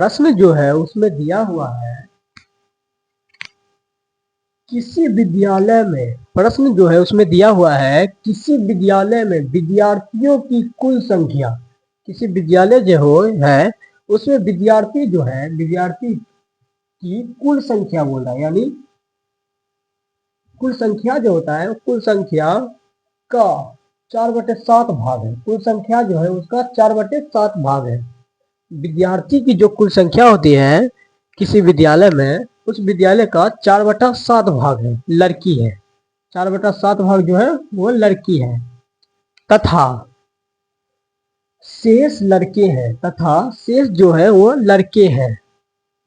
प्रश्न जो है उसमें दिया हुआ है किसी विद्यालय में, प्रश्न जो है उसमें दिया हुआ है किसी विद्यालय में विद्यार्थियों की कुल संख्या, किसी विद्यालय जो हो है उसमें विद्यार्थी जो है, विद्यार्थी की कुल संख्या बोल रहा है, यानी कुल संख्या जो होता है कुल संख्या का 4/7 भाग है। कुल संख्या जो है उसका 4/7 भाग है। विद्यार्थी की जो कुल संख्या होती है किसी विद्यालय में, उस विद्यालय का 4/7 भाग है, लड़की है। 4/7 भाग जो है वो लड़की है तथा शेष लड़के हैं, तथा शेष जो है वो लड़के हैं।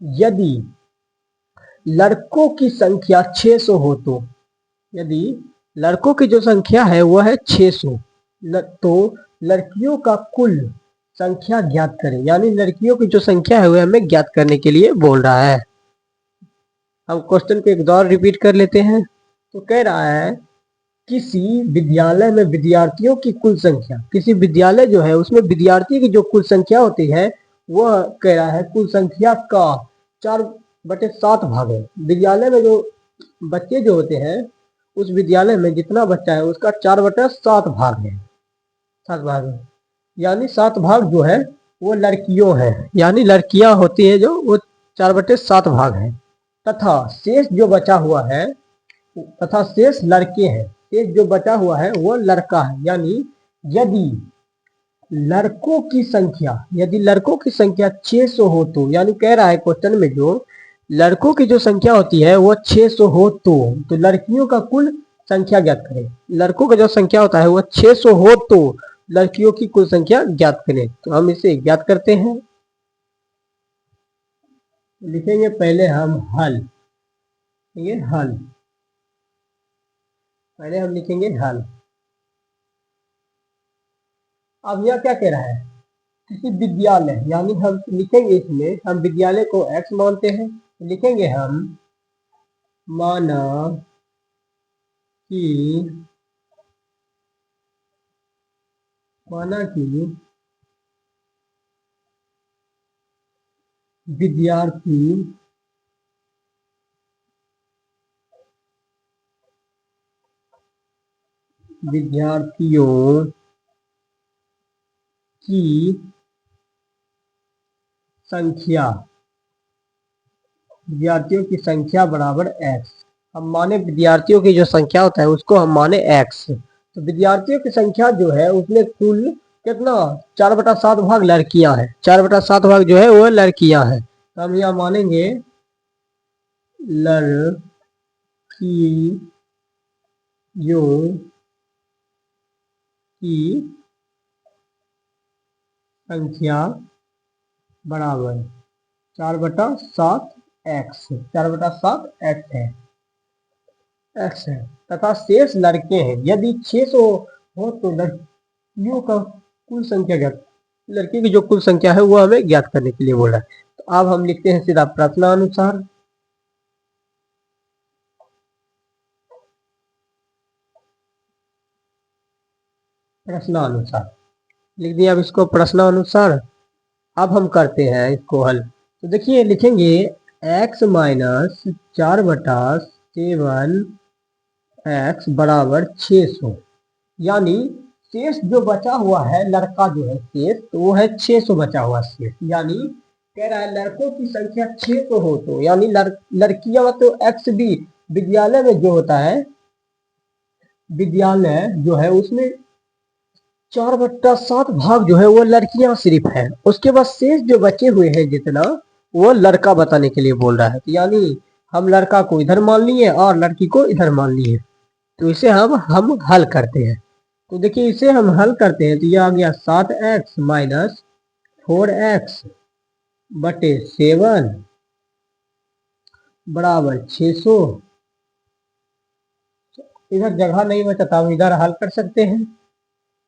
यदि लड़कों की संख्या 600 हो तो, यदि लड़कों की जो संख्या है वो है 600, तो लड़कियों का कुल संख्या ज्ञात करें, यानी लड़कियों की जो संख्या है वो हमें ज्ञात करने के लिए बोल रहा है। हम क्वेश्चन को एक बार रिपीट कर लेते हैं। तो कह रहा है किसी विद्यालय में विद्यार्थियों की कुल संख्या, किसी विद्यालय जो है उसमें विद्यार्थी की जो कुल संख्या होती है वह कह रहा है कुल संख्या का 4/7 भाग है। विद्यालय में जो बच्चे जो होते हैं, उस विद्यालय में जितना बच्चा है उसका 4/7 भाग है, 7 भाग है, यानी 7 भाग जो है वो लड़कियों है, यानी लड़कियां होती है जो वो 4/7 भाग है। तथा शेष जो बचा हुआ है, तथा शेष लड़के हैं, शेष जो बचा हुआ है वो लड़का है। यानी यदि लड़कों की संख्या, यदि लड़कों की संख्या 600 हो तो, यानी कह रहा है क्वेश्चन में जो लड़कों की जो संख्या होती है वो 600 हो तो लड़कियों का कुल संख्या ज्ञात करें। लड़कों का जो संख्या होता है वो 600 हो तो लड़कियों की कुल संख्या ज्ञात करें। तो हम इसे ज्ञात करते हैं। लिखेंगे पहले हम हल, ये हल, पहले हम लिखेंगे हल। अब यह क्या कह रहा है, किसी विद्यालय, यानी हम लिखेंगे इसमें, हम विद्यालय को x मानते हैं, लिखेंगे हम माना कि विद्यार्थी विद्यार्थियों की संख्या, विद्यार्थियों की संख्या बराबर x। हम माने विद्यार्थियों की जो संख्या होता है उसको हम माने x। तो विद्यार्थियों की संख्या जो है उसमें कुल कितना, 4/7 भाग लड़कियां हैं, 4/7 भाग जो है वो लड़कियां हैं। तो हम यहाँ मानेंगे लड़कियों की संख्या बराबर 4/7 x, 4/7 x है, x है। तथा शेष लड़के हैं, यदि 600 हो तो लड़कियों का कुल संख्या ज्ञात, लड़की की जो कुल संख्या है वो हमें ज्ञात करने के लिए बोल रहा है। तो अब हम लिखते हैं सीधा प्रश्नानुसार। प्रश्नानुसार लिख दिया अब इसको प्रश्नानुसार। अब हम करते हैं इसको हल। तो देखिए लिखेंगे x माइनस 4/7 x बराबर 600, यानी शेष जो बचा हुआ है लड़का जो है शेष, तो वो है 600 बचा हुआ शेष। यानी कह रहा है लड़कों की संख्या 600 हो तो, यानी लड़कियां तो x भी, विद्यालय में जो होता है, विद्यालय जो है उसमें 4/7 भाग जो है वो लड़कियां सिर्फ है। उसके बाद शेष जो बचे हुए हैं जितना, वो लड़का बताने के लिए बोल रहा है। तो यानी हम लड़का को इधर मान लिए और लड़की को इधर मान लिए। तो इसे हम हल करते हैं। तो देखिए इसे हम हल करते हैं तो ये आ गया 7x माइनस 4x बटे 7 बराबर 600। इधर जगह नहीं बचा था, हम इधर हल कर सकते हैं।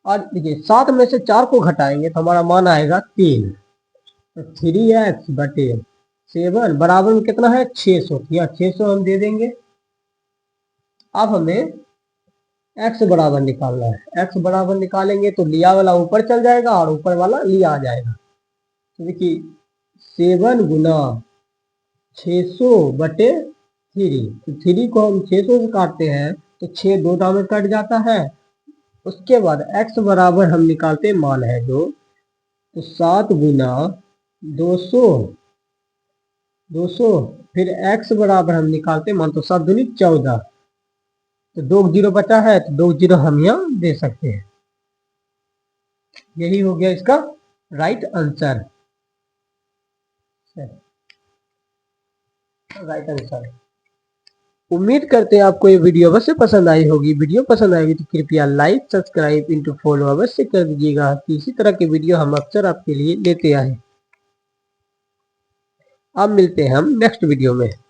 और देखिए 7 में से 4 को घटाएंगे तो हमारा मान आएगा 3। तो 3x बटे 7 बराबर में कितना है 600, या 600 हम दे देंगे। अब हमें x बराबर निकालना है। x बराबर निकालेंगे तो लिया वाला ऊपर चल जाएगा और ऊपर वाला लिया आ जाएगा। तो देखिए 7 गुना 600/3, तो 3 को हम 600 से काटते हैं तो 6 दो दाव में कट जाता है। उसके बाद x बराबर हम निकालते हैं, मान है जो, तो 7 गुना 200 फिर x बराबर हम निकालते हैं मान, तो 7 दूनी 14, तो 2 जीरो बचा है तो 2 जीरो हम यहाँ दे सकते हैं। यही हो गया इसका राइट आंसर। उम्मीद करते हैं आपको ये वीडियो अवश्य पसंद आई होगी। वीडियो पसंद आएगी तो कृपया लाइक, सब्सक्राइब इंटू फॉलो अवश्य कर दीजिएगा कि इसी तरह के वीडियो हम अक्सर आपके लिए लेते आए। अब मिलते हैं हम नेक्स्ट वीडियो में।